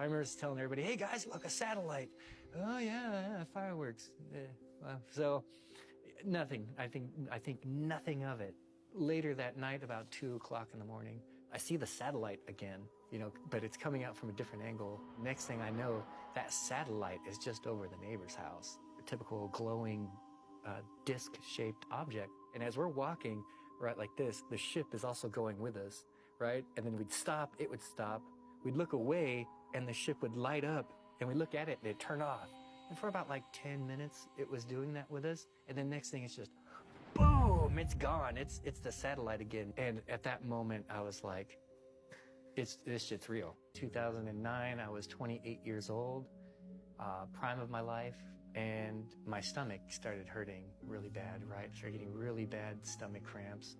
I remember telling everybody, hey guys, look, a satellite. Oh yeah, fireworks. So nothing, I think nothing of it. Later that night, about 2 o'clock in the morning, I see the satellite again, but it's coming out from a different angle. Next thing I know, that satellite is just over the neighbor's house. A typical glowing disc-shaped object. And as we're walking, right, like this, the ship is also going with us, right? And then we'd stop, it would stop. We'd look away, and the ship would light up, and we'd look at it, and it'd turn off. And for about like 10 minutes, it was doing that with us. And then next thing, it's just, boom, it's gone. It's the satellite again. And at that moment, I was like, this shit's real. 2009, I was 28 years old, prime of my life, and my stomach started hurting really bad, right? Started getting really bad stomach cramps.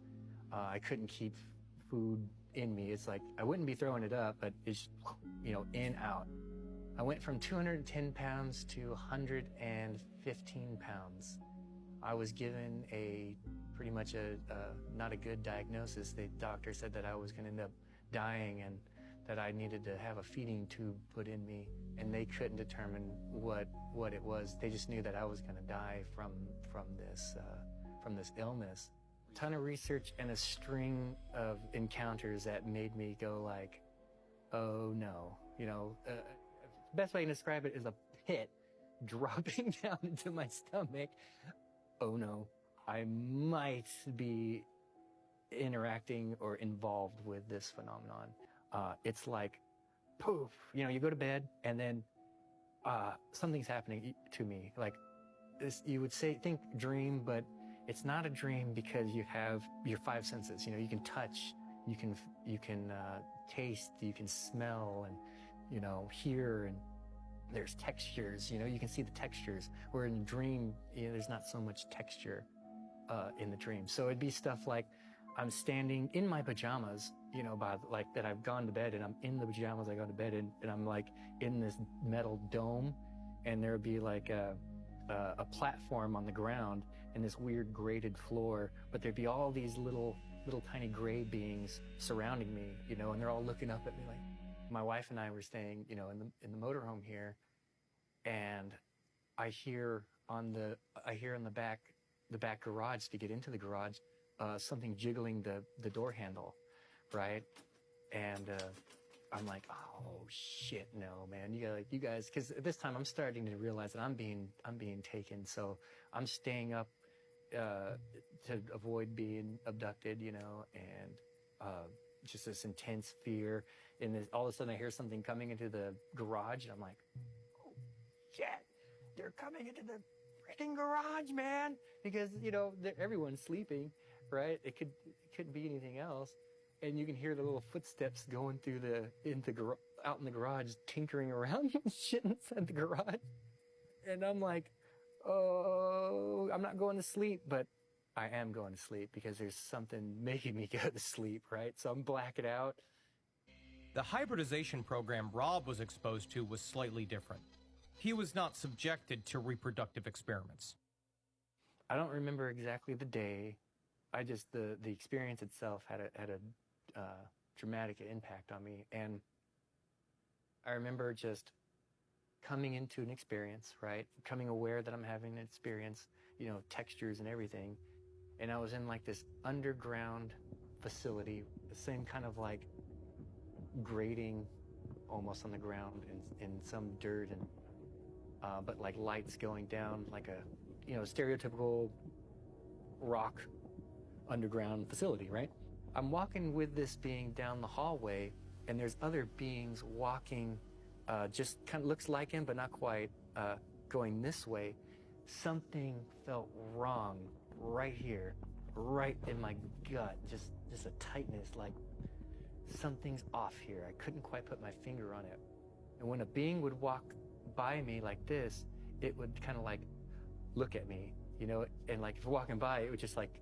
I couldn't keep food in me. It's like, I wouldn't be throwing it up, but it's, in, out. I went from 210 pounds to 115 pounds. I was given pretty much not a good diagnosis. The doctor said that I was going to end up dying and that I needed to have a feeding tube put in me, and they couldn't determine what it was. They just knew that I was going to die from this illness. A ton of research and a string of encounters that made me go like, oh no, best way I can describe it is a pit dropping down into my stomach. Oh no, I might be interacting or involved with this phenomenon. It's like, poof, you go to bed and then something's happening to me. Like this, you would think dream, but it's not a dream because you have your five senses. You can touch, you can taste, you can smell, and hear, and there's textures. You can see the textures. Where in a dream, there's not so much texture in the dream. So it'd be stuff like I'm standing in my pajamas, by like that I've gone to bed, and I'm in the pajamas I go to bed in, and I'm like in this metal dome, and there would be like a platform on the ground and this weird grated floor, but there'd be all these little tiny gray beings surrounding me, and they're all looking up at me. Like, my wife and I were staying, in the motorhome here, and I hear on the back garage, to get into the garage, something jiggling the door handle, right? And I'm like, oh shit, no, man, you guys, because at this time I'm starting to realize that I'm being taken, so I'm staying up to avoid being abducted, and just this intense fear. And all of a sudden I hear something coming into the garage, and I'm like, oh shit, they're coming into the freaking garage, man, because everyone's sleeping, right? It couldn't be anything else. And you can hear the little footsteps going through out in the garage, tinkering around and shit inside the garage. And I'm like, oh, I'm not going to sleep, but I am going to sleep because there's something making me go to sleep, right? So I'm blacking out. The hybridization program Rob was exposed to was slightly different. He was not subjected to reproductive experiments. I don't remember exactly the day. I just, the experience itself had a dramatic impact on me. And I remember just coming into an experience, right? Becoming aware that I'm having an experience, textures and everything. And I was in like this underground facility, the same kind of like grating almost on the ground in some dirt, and but like lights going down, like a stereotypical rock underground facility, right? I'm walking with this being down the hallway, and there's other beings walking, just kind of looks like him, but not quite, going this way. Something felt wrong right here, right in my gut, just a tightness, like something's off here. I couldn't quite put my finger on it. And when a being would walk by me like this, it would kind of like look at me, and like if walking by, it would just like,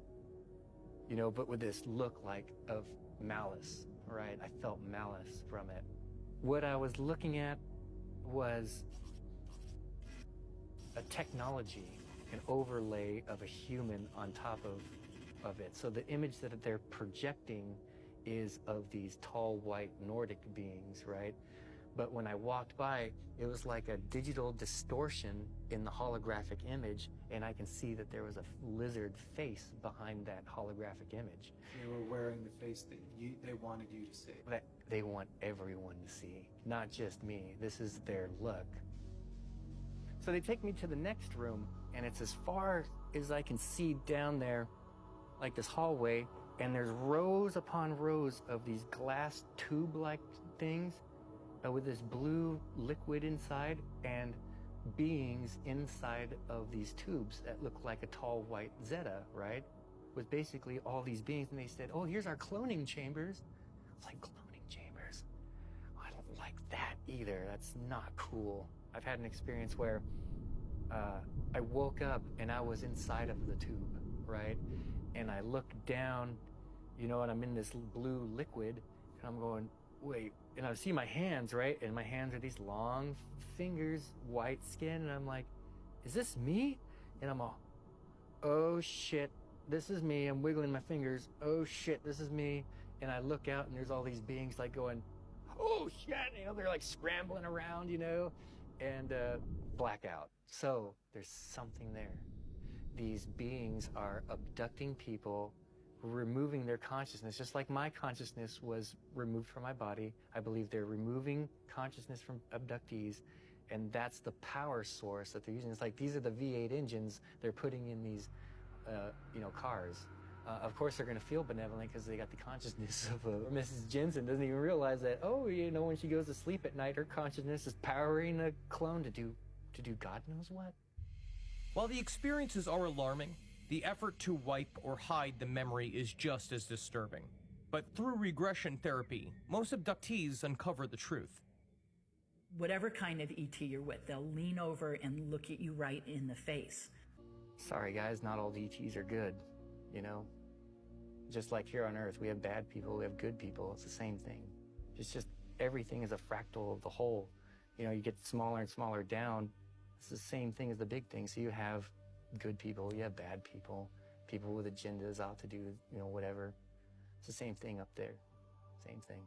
but with this look like of malice, right? I felt malice from it. What I was looking at was a technology, an overlay of a human on top of it. So the image that they're projecting is of these tall, white Nordic beings, right? But when I walked by, it was like a digital distortion in the holographic image, and I can see that there was a lizard face behind that holographic image. They were wearing the face that they wanted you to see. That they want everyone to see, not just me. This is their look. So they take me to the next room, and it's as far as I can see down there, like this hallway, and there's rows upon rows of these glass tube-like things with this blue liquid inside, and beings inside of these tubes that look like a tall white Zeta, right? With basically all these beings, and they said, oh, here's our cloning chambers. It's like, cloning chambers? I don't like that either. That's not cool. I've had an experience where I woke up and I was inside of the tube, right? And I looked down, you know, and I'm in this blue liquid, and I'm going, wait, and I see my hands, right? And my hands are these long fingers, white skin, and I'm like, is this me? And I'm all, oh shit, this is me. I'm wiggling my fingers. Oh shit, this is me. And I look out, and there's all these beings like going, oh shit, you know, they're like scrambling around, you know, and blackout. So there's something there. These beings are abducting people, removing their consciousness, just like my consciousness was removed from my body. I believe they're removing consciousness from abductees, and that's the power source that they're using. It's like these are the V8 engines they're putting in these, you know, cars. Of course, they're going to feel benevolent because they got the consciousness of Mrs. Jensen. Doesn't even realize that, oh, you know, when she goes to sleep at night, her consciousness is powering a clone to do God knows what. While the experiences are alarming, the effort to wipe or hide the memory is just as disturbing. But through regression therapy, most abductees uncover the truth. Whatever kind of ET you're with, they'll lean over and look at you right in the face. Sorry, guys, not all ETs are good, you know? Just like here on Earth, we have bad people, we have good people. It's the same thing. It's just everything is a fractal of the whole. You know, you get smaller and smaller down. It's the same thing as the big thing. So you have good people, you have bad people, people with agendas out to do, you know, whatever. It's the same thing up there. Same thing.